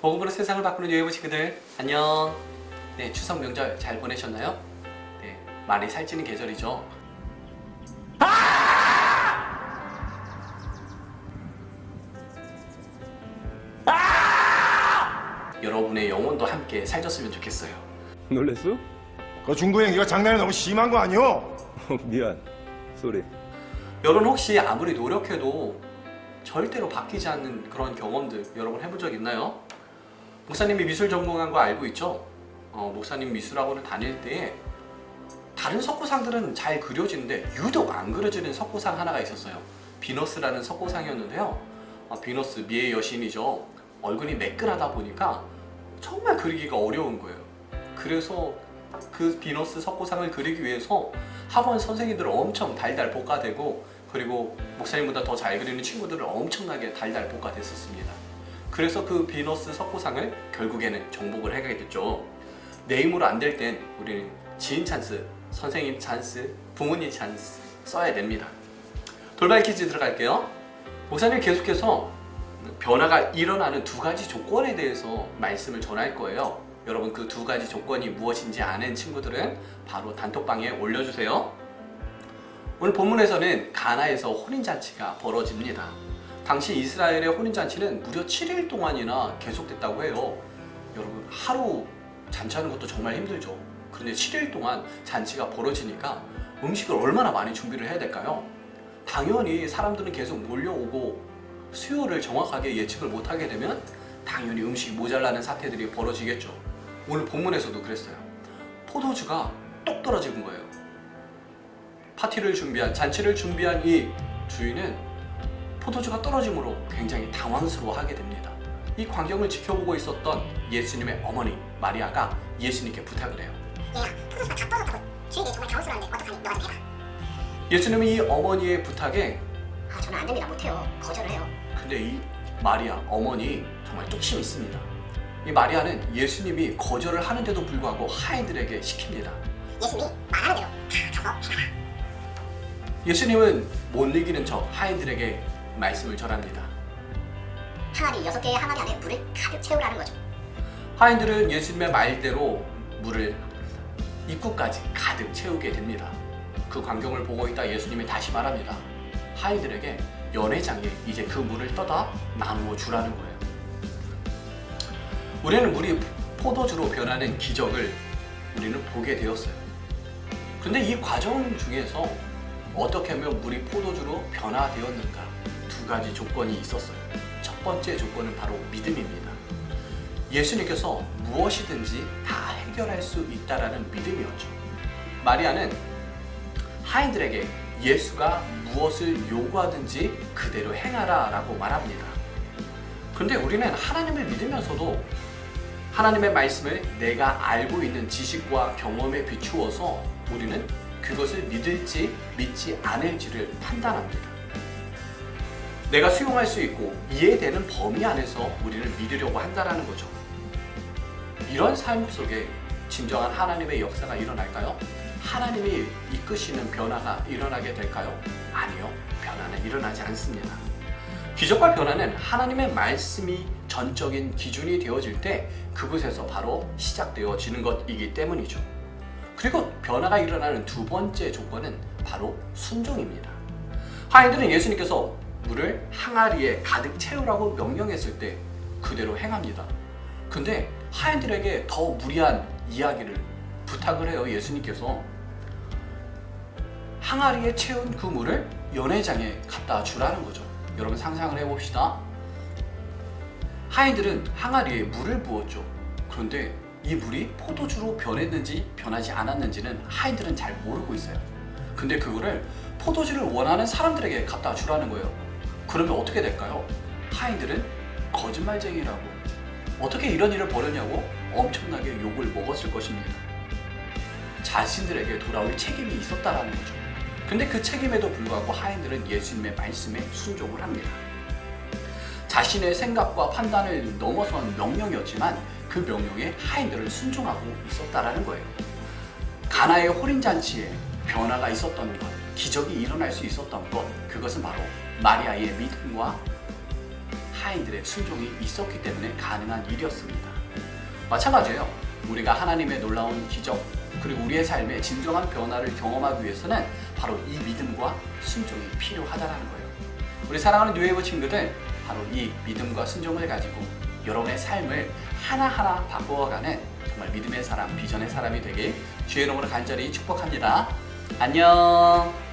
복음으로 세상을 바꾸는 여행부 친구들 안녕. 네, 추석 명절 잘 보내셨나요? 네, 많이 살찌는 계절이죠. 여러분의 영혼도 함께 살쪘으면 좋겠어요. 놀랬어? 그 중구 행기가 장난이 너무 심한 거 아니오? 미안. 쏘리. 여러분 혹시 아무리 노력해도 절대로 바뀌지 않는 그런 경험들 여러분 해본 적 있나요? 목사님이 미술 전공한 거 알고 있죠? 목사님 미술학원을 다닐 때 다른 석고상들은 잘 그려지는데 유독 안 그려지는 석고상 하나가 있었어요. 비너스라는 석고상이었는데요. 비너스 미의 여신이죠. 얼굴이 매끈하다 보니까 정말 그리기가 어려운 거예요. 그래서 그 비너스 석고상을 그리기 위해서 학원 선생님들을 엄청 달달 볶아대고, 그리고 목사님보다 더 잘 그리는 친구들을 엄청나게 달달 볶아댔었습니다. 그래서 그 비너스 석고상을 결국에는 정복을 하게 됐죠. 내 힘으로 안 될 땐 우리는 지인 찬스, 선생님 찬스, 부모님 찬스 써야 됩니다. 돌발 퀴즈 들어갈게요. 목사님 계속해서 변화가 일어나는 두 가지 조건에 대해서 말씀을 전할 거예요. 여러분 그 두 가지 조건이 무엇인지 아는 친구들은 바로 단톡방에 올려주세요. 오늘 본문에서는 가나에서 혼인잔치가 벌어집니다. 당시 이스라엘의 혼인잔치는 무려 7일 동안이나 계속됐다고 해요. 여러분 하루 잔치하는 것도 정말 힘들죠. 그런데 7일 동안 잔치가 벌어지니까 음식을 얼마나 많이 준비를 해야 될까요? 당연히 사람들은 계속 몰려오고 수요를 정확하게 예측을 못하게 되면 당연히 음식이 모자라는 사태들이 벌어지겠죠. 오늘 본문에서도 그랬어요. 포도주가 똑 떨어지는 거예요. 잔치를 준비한 이 주인은 포도주가 떨어짐으로 굉장히 당황스러워하게 됩니다. 이 광경을 지켜보고 있었던 예수님의 어머니 마리아가 예수님께 부탁을 해요. 얘야, 포도주가 다 떨어졌다고. 주인이 정말 당황스러운데 어떡하니? 너가 좀 해봐. 예수님이 이 어머니의 부탁에 저는 안 됩니다. 못해요. 거절을 해요. 근데 이 마리아 어머니 정말 뚝심이 있습니다. 이 마리아는 예수님이 거절을 하는데도 불구하고 하인들에게 시킵니다. 예수님이 말하는 대로 다 가서 해라. 예수님은 못 이기는 척 하인들에게 말씀을 전합니다. 항아리 6개의 항아리 안에 물을 가득 채우라는 거죠. 하인들은 예수님의 말대로 물을 입구까지 가득 채우게 됩니다. 그 광경을 보고 있다 예수님이 다시 말합니다. 하인들에게 연회장에 이제 그 물을 떠다 나누어 주라는 거예요. 우리는 물이 포도주로 변하는 기적을 우리는 보게 되었어요. 근데 이 과정 중에서 어떻게 하면 물이 포도주로 변화되었는가? 두 가지 조건이 있었어요. 첫 번째 조건은 바로 믿음입니다. 예수님께서 무엇이든지 다 해결할 수 있다라는 믿음이었죠. 마리아는 하인들에게 예수가 무엇을 요구하든지 그대로 행하라 라고 말합니다. 그런데 우리는 하나님을 믿으면서도 하나님의 말씀을 내가 알고 있는 지식과 경험에 비추어서 우리는 그것을 믿을지 믿지 않을지를 판단합니다. 내가 수용할 수 있고 이해되는 범위 안에서 우리를 믿으려고 한다는 거죠. 이런 삶 속에 진정한 하나님의 역사가 일어날까요? 하나님이 이끄시는 변화가 일어나게 될까요? 아니요. 변화는 일어나지 않습니다. 기적과 변화는 하나님의 말씀이 전적인 기준이 되어질 때 그곳에서 바로 시작되어지는 것이기 때문이죠. 그리고 변화가 일어나는 두 번째 조건은 바로 순종입니다. 하인들은 예수님께서 물을 항아리에 가득 채우라고 명령했을 때 그대로 행합니다. 근데 하인들에게 더 무리한 이야기를 부탁을 해요. 예수님께서 항아리에 채운 그 물을 연회장에 갖다 주라는 거죠. 여러분 상상을 해봅시다. 하인들은 항아리에 물을 부었죠. 그런데 이 물이 포도주로 변했는지 변하지 않았는지는 하인들은 잘 모르고 있어요. 근데 그거를 포도주를 원하는 사람들에게 갖다 주라는 거예요. 그러면 어떻게 될까요? 하인들은 거짓말쟁이라고, 어떻게 이런 일을 벌였냐고 엄청나게 욕을 먹었을 것입니다. 자신들에게 돌아올 책임이 있었다라는 거죠. 근데 그 책임에도 불구하고 하인들은 예수님의 말씀에 순종을 합니다. 자신의 생각과 판단을 넘어선 명령이었지만 그 명령에 하인들은 순종하고 있었다라는 거예요. 가나의 혼인잔치에 변화가 있었던 것, 기적이 일어날 수 있었던 것, 그것은 바로 마리아의 믿음과 하인들의 순종이 있었기 때문에 가능한 일이었습니다. 마찬가지예요. 우리가 하나님의 놀라운 기적 그리고 우리의 삶에 진정한 변화를 경험하기 위해서는 바로 이 믿음과 순종이 필요하다는 거예요. 우리 사랑하는 뉴웨이브 친구들, 바로 이 믿음과 순종을 가지고 여러분의 삶을 하나하나 바꾸어가는 정말 믿음의 사람, 비전의 사람이 되길 주의 이름으로 간절히 축복합니다. 안녕.